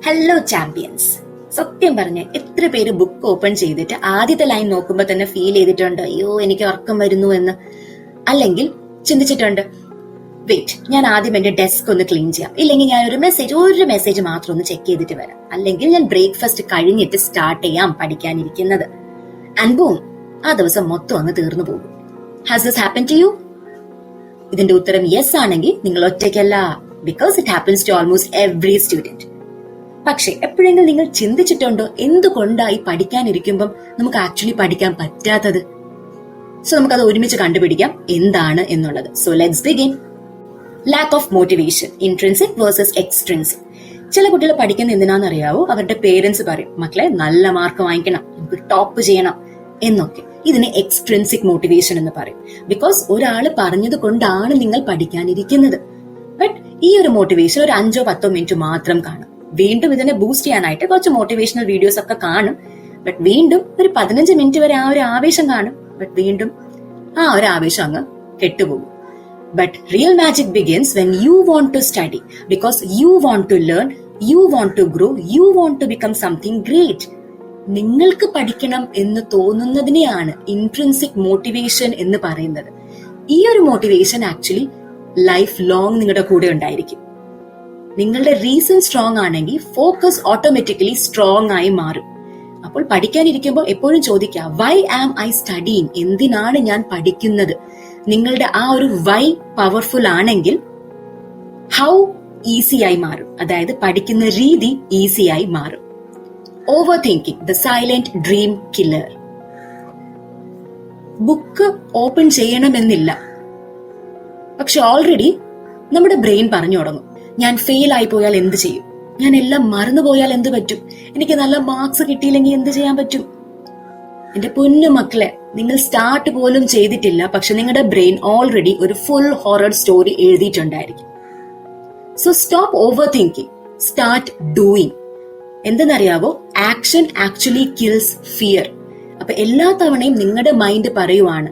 Hello champions. സത്യം പറഞ്ഞ എത്ര പേര് ബുക്ക് ഓപ്പൺ ചെയ്തിട്ട് ആദ്യത്തെ ലൈൻ നോക്കുമ്പോ തന്നെ ഫീൽ ചെയ്തിട്ടുണ്ട്, അയ്യോ എനിക്ക് ഉറക്കം വരുന്നു എന്ന്. അല്ലെങ്കിൽ ചിന്തിച്ചിട്ടുണ്ട്, വെയിറ്റ്, ഞാൻ ആദ്യം എന്റെ ഡെസ്ക് ഒന്ന് ക്ലീൻ ചെയ്യാം, ഇല്ലെങ്കിൽ ഞാൻ ഒരു മെസ്സേജ് മാത്രം ഒന്ന് ചെക്ക് ചെയ്തിട്ട് വരാം, അല്ലെങ്കിൽ ഞാൻ ബ്രേക്ക്ഫാസ്റ്റ് കഴിഞ്ഞിട്ട് സ്റ്റാർട്ട് ചെയ്യാം പഠിക്കാനിരിക്കുന്നത്. ആൻഡ് ബൂം, ആ ദിവസം മൊത്തം അങ്ങ് തീർന്നു പോകും. Has this happen to you? ഇതിന്റെ ഉത്തരം യെസ് ആണെങ്കിൽ നിങ്ങൾ ഒറ്റയ്ക്കല്ല, because it happens to almost every student. പക്ഷെ എപ്പോഴെങ്കിലും നിങ്ങൾ ചിന്തിച്ചിട്ടുണ്ടോ എന്തുകൊണ്ടായി പഠിക്കാനിരിക്കുമ്പം നമുക്ക് ആക്ച്വലി പഠിക്കാൻ പറ്റാത്തത്? സോ നമുക്കത് ഒരുമിച്ച് കണ്ടുപിടിക്കാം എന്താണ് എന്നുള്ളത്. So let's begin. Lack of motivation, intrinsic versus extrinsic. ചില കുട്ടികൾ പഠിക്കുന്ന എന്തിനാണെന്നറിയാവോ? അവരുടെ പേരൻസ് പറയും, മക്കളെ നല്ല മാർക്ക് വാങ്ങിക്കണം, നമുക്ക് ടോപ്പ് ചെയ്യണം എന്നൊക്കെ. ഇതിന് എക്സ്ട്രിൻസിക് മോട്ടിവേഷൻ എന്ന് പറയും. ബിക്കോസ് ഒരാള് പറഞ്ഞത് കൊണ്ടാണ് നിങ്ങൾ പഠിക്കാനിരിക്കുന്നത്. ബട്ട് ഈ ഒരു മോട്ടിവേഷൻ ഒരു 5-10 മിനിറ്റ് മാത്രം കാണും. വീണ്ടും ഇതിനെ ബൂസ്റ്റ് ചെയ്യാനായിട്ട് കുറച്ച് മോട്ടിവേഷണൽ വീഡിയോസ് ഒക്കെ കാണും. ബട്ട് വീണ്ടും ഒരു 15 മിനിറ്റ് വരെ ആ ഒരു ആവേശം കാണും. ബട്ട് വീണ്ടും ആ ഒരു ആവേശം അങ്ങ് കെട്ടുപോകും. But real magic begins when you want to study, because you want to learn, you want to grow, you want to become something great. നിങ്ങൾക്ക് പഠിക്കണം എന്ന് തോന്നുന്നതിനെയാണ് ഇൻട്രിൻസിക് മോട്ടിവേഷൻ എന്ന് പറയുന്നത്. ഈ ഒരു മോട്ടിവേഷൻ ആക്ച്വലി ലൈഫ് ലോങ് നിങ്ങളുടെ കൂടെ ഉണ്ടായിരിക്കും. നിങ്ങളുടെ റീസൺ സ്ട്രോങ് ആണെങ്കിൽ ഫോക്കസ് ഓട്ടോമാറ്റിക്കലി സ്ട്രോങ് ആയി മാറും. അപ്പോൾ പഠിക്കാനിരിക്കുമ്പോൾ എപ്പോഴും ചോദിക്കുക, വൈ ആം ഐ സ്റ്റഡിങ്? എന്തിനാണ് ഞാൻ പഠിക്കുന്നത്? നിങ്ങളുടെ ആ ഒരു വൈ പവർഫുൾ ആണെങ്കിൽ ഹൗ ഈസി ആയി മാറും. അതായത് പഠിക്കുന്ന രീതി ഈസി ആയി മാറും. Over thinking, the silent dream killer. Book open ചെയ്യണമെന്നില്ല, പക്ഷെ ഓൾറെഡി നമ്മുടെ ബ്രെയിൻ പറഞ്ഞു തുടങ്ങും, ഞാൻ ഫെയിൽ ആയി പോയാൽ എന്ത് ചെയ്യും? ഞാൻ എല്ലാം മറന്നുപോയാൽ എന്ത് പറ്റും? എനിക്ക് നല്ല മാർക്സ് കിട്ടിയില്ലെങ്കിൽ എന്ത് ചെയ്യാൻ പറ്റും? എന്റെ പൊന്നു മക്കളെ, നിങ്ങൾ സ്റ്റാർട്ട് പോലും ചെയ്തിട്ടില്ല, പക്ഷെ നിങ്ങളുടെ ബ്രെയിൻ ഓൾറെഡി ഒരു ഫുൾ ഹൊറർ സ്റ്റോറി എഴുതിയിട്ടുണ്ടായിരിക്കും. So stop overthinking, start doing. എന്തെന്നറിയാവോ? Action actually kills fear. അപ്പൊ എല്ലാ തവണയും നിങ്ങളുടെ മൈൻഡ് പറയുവാണ്,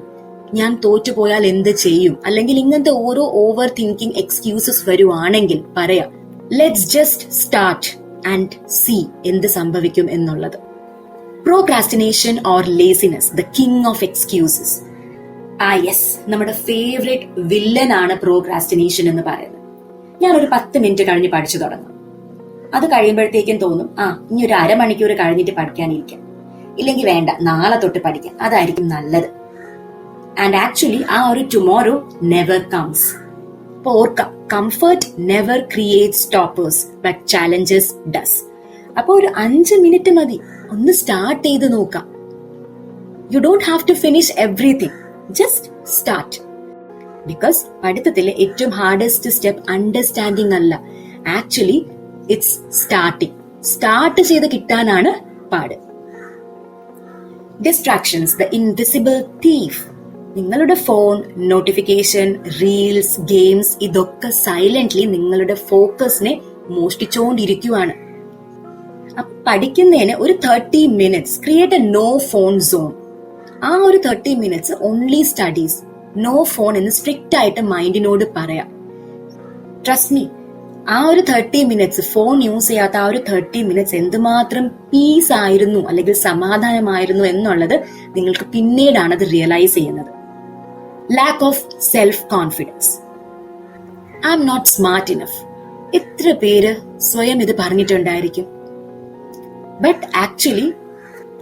ഞാൻ തോറ്റുപോയാൽ എന്ത് ചെയ്യും? അല്ലെങ്കിൽ ഇങ്ങനത്തെ ഓരോ ഓവർ തിങ്കിങ് എക്സ്ക്യൂസസ് വരുവാണെങ്കിൽ പറയാം, let's just start and see എന്ത് സംഭവിക്കും എന്നുള്ളത്. Procrastination or laziness, the king of excuses. Yes, നമ്മുടെ ഫേവറേറ്റ് വില്ലൻ ആണ് പ്രോക്രാസ്റ്റിനേഷൻ എന്ന് പറയുന്നത്. ഞാൻ ഒരു 10 മിനിറ്റ് കഴിഞ്ഞ് പഠിച്ചു തുടങ്ങും. അത് കഴിയുമ്പോഴത്തേക്കും തോന്നും, ഇനി ഒരു അരമണിക്കൂർ കഴിഞ്ഞിട്ട് പഠിക്കാനിരിക്കാം, ഇല്ലെങ്കിൽ വേണ്ട, നാളെ തൊട്ട് പഠിക്കാം, അതായിരിക്കും നല്ലത്. ആൻഡ് ആക്ച്വലി ആ ഒരു ടുമോറോ നെവർ കംസ്. അപ്പൊ ഓർക്കാം, comfort never create stoppers, but challenges does. അപ്പൊ ഒരു 5 മിനിറ്റ് മതി, ഒന്ന് സ്റ്റാർട്ട് ചെയ്ത് നോക്കാം. You don't have to finish everything, just start. Because പഠിത്തത്തിലെ ഏറ്റവും ഹാർഡസ്റ്റ് സ്റ്റെപ്പ് അണ്ടർസ്റ്റാൻഡിങ് അല്ല, ആക്ച്വലി ഇറ്റ്സ് സ്റ്റാർട്ടിങ്. സ്റ്റാർട്ട് ചെയ്ത് കിട്ടാനാണ് പാട്. Distractions, the invisible thief. നിങ്ങളുടെ ഫോൺ, നോട്ടിഫിക്കേഷൻ, റീൽസ്, ഗെയിംസ്, ഇതൊക്കെ സൈലന്റ്ലി നിങ്ങളുടെ ഫോക്കസിനെ മോഷ്ടിച്ചുകൊണ്ടിരിക്കുവാണ്. പഠിക്കുന്നതിന് ഒരു 30 minutes create a no phone zone. ആ ഒരു 30 minutes only studies, no phone എന്ന് സ്ട്രിക്റ്റ് ആയിട്ട് മൈൻഡിനോട് പറയാം. ട്രസ്റ്റ് മീ, ആ ഒരു 30 മിനിറ്റ്സ് ഫോൺ യൂസ് ചെയ്യാത്ത ആ ഒരു 30 മിനിറ്റ്സ് എന്തുമാത്രം പീസ് ആയിരുന്നു അല്ലെങ്കിൽ സമാധാനമായിരുന്നു എന്നുള്ളത് നിങ്ങൾക്ക് പിന്നീടാണ് അത് റിയലൈസ് ചെയ്യുന്നത്. Lack of self confidence. I'm not smart enough. എത്ര പേര് സ്വയം ഇത് പറഞ്ഞിട്ടുണ്ടായിരിക്കും? ബട്ട് ആക്ച്വലി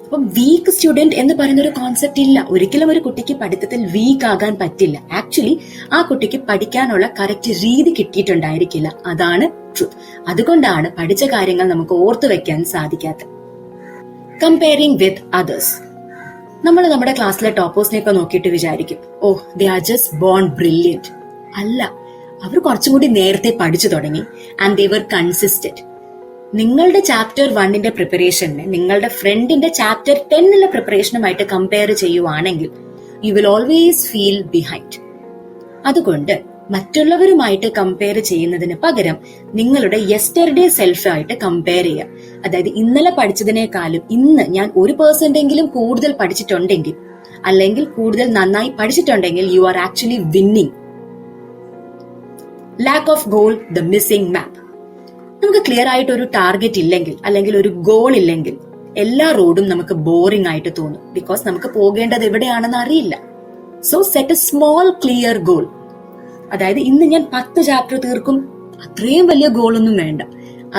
ഇപ്പം വീക്ക് സ്റ്റുഡന്റ് എന്ന് പറയുന്ന ഒരു കോൺസെപ്റ്റ് ഇല്ല. ഒരിക്കലും ഒരു കുട്ടിക്ക് പഠിത്തത്തിൽ വീക്ക് ആകാൻ പറ്റില്ല. ആക്ച്വലി ആ കുട്ടിക്ക് പഠിക്കാനുള്ള കറക്റ്റ് രീതി കിട്ടിയിട്ടുണ്ടായിരിക്കില്ല. അതാണ് ട്രൂത്ത്. അതുകൊണ്ടാണ് പഠിച്ച കാര്യങ്ങൾ നമുക്ക് ഓർത്തു വെക്കാൻ സാധിക്കാത്തത്. Comparing with others. നമ്മൾ നമ്മുടെ ക്ലാസ്സിലെ ടോപ്പേഴ്സിനെയൊക്കെ നോക്കിയിട്ട് വിചാരിക്കും, they are just born brilliant. അല്ല, അവർ കുറച്ചും കൂടി നേരത്തെ പഠിച്ചു തുടങ്ങി ആൻഡ് ദേ വർ കൺസിസ്റ്റന്റ്. നിങ്ങളുടെ ചാപ്റ്റർ 1ന്റെ പ്രിപ്പറേഷനെ നിങ്ങളുടെ ഫ്രണ്ടിന്റെ ചാപ്റ്റർ 10ലെ പ്രിപ്പറേഷനുമായിട്ട് കമ്പയർ ചെയ്യുവാണെങ്കിൽ you will always feel behind. അതുകൊണ്ട് മറ്റുള്ളവരുമായിട്ട് കമ്പയർ ചെയ്യുന്നതിന് പകരം നിങ്ങളുടെ യെസ്റ്റർഡേ സെൽഫായിട്ട് കമ്പയർ ചെയ്യുക. അതായത് ഇന്നലെ പഠിച്ചതിനേക്കാളും ഇന്ന് ഞാൻ 1% കൂടുതൽ പഠിച്ചിട്ടുണ്ടെങ്കിൽ, അല്ലെങ്കിൽ കൂടുതൽ നന്നായി പഠിച്ചിട്ടുണ്ടെങ്കിൽ, you are actually winning. Lack of goal, the missing map. നമുക്ക് ക്ലിയർ ആയിട്ട് ഒരു ടാർഗറ്റ് ഇല്ലെങ്കിൽ അല്ലെങ്കിൽ ഒരു ഗോൾ ഇല്ലെങ്കിൽ എല്ലാ റോഡും നമുക്ക് ബോറിംഗ് ആയിട്ട് തോന്നും. ബിക്കോസ് നമുക്ക് പോകേണ്ടത് എവിടെയാണെന്ന് അറിയില്ല. So set A small clear goal. അതായത് ഇന്ന് ഞാൻ 10 ചാപ്റ്റർ തീർക്കും, അത്രയും വലിയ ഗോളൊന്നും വേണ്ട.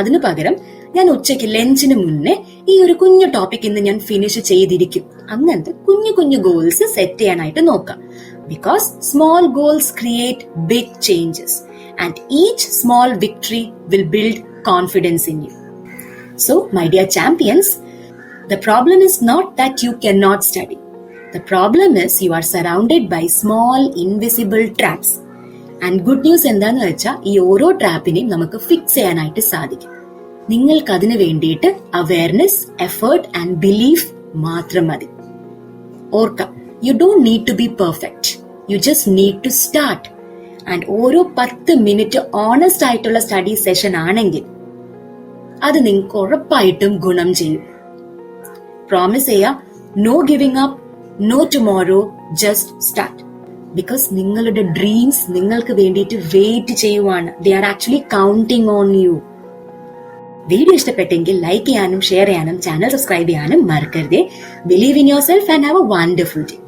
അതിനു പകരം ഞാൻ ഉച്ചയ്ക്ക് ലഞ്ചിന് മുന്നേ ഈ ഒരു കുഞ്ഞു ടോപ്പിക് ഇന്ന് ഞാൻ ഫിനിഷ് ചെയ്തിരിക്കും. അങ്ങനത്തെ കുഞ്ഞു കുഞ്ഞു ഗോൾസ് സെറ്റ് ചെയ്യാനായിട്ട് നോക്കാം. Because small goals create big changes and each small victory will build confidence in you. So my dear champions, the problem is not that you cannot study. The problem is you are surrounded by small invisible traps. And good news എന്താന്ന് വെച്ചാൽ ഈ ഓരോ ട്രാപ്പിനെയും നമുക്ക് fix ചെയ്യാനായിട്ട് സാധിക്കും. നിങ്ങൾക്ക് അതിന് വേണ്ടിയിട്ട് അവയർനെസ്, എഫേർട്ട് ആൻഡ് ബിലീഫ് മാത്രം മതി. ഓർക്കാം, you don't need to be perfect, you just need to start. And ഓരോ 10 മിനിറ്റ് ഓണസ്റ്റ് ആയിട്ടുള്ള സ്റ്റഡി സെഷൻ ആണെങ്കിൽ അത് നിങ്ങൾക്ക് ഉറപ്പായിട്ടും ഗുണം ചെയ്യും. പ്രോമിസ് ചെയ്യാം, no giving up, no tomorrow, just start. Because നിങ്ങളുടെ ഡ്രീംസ് നിങ്ങൾക്ക് വേണ്ടിയിട്ട് വെയിറ്റ് ചെയ്യുവാണ്. They are actually counting on you. Video ഇഷ്ടപ്പെട്ടെങ്കിൽ ലൈക്ക് ചെയ്യാനും ഷെയർ ചെയ്യാനും ചാനൽ സബ്സ്ക്രൈബ് ചെയ്യാനും മറക്കരുതേ. Believe in yourself and have a wonderful day.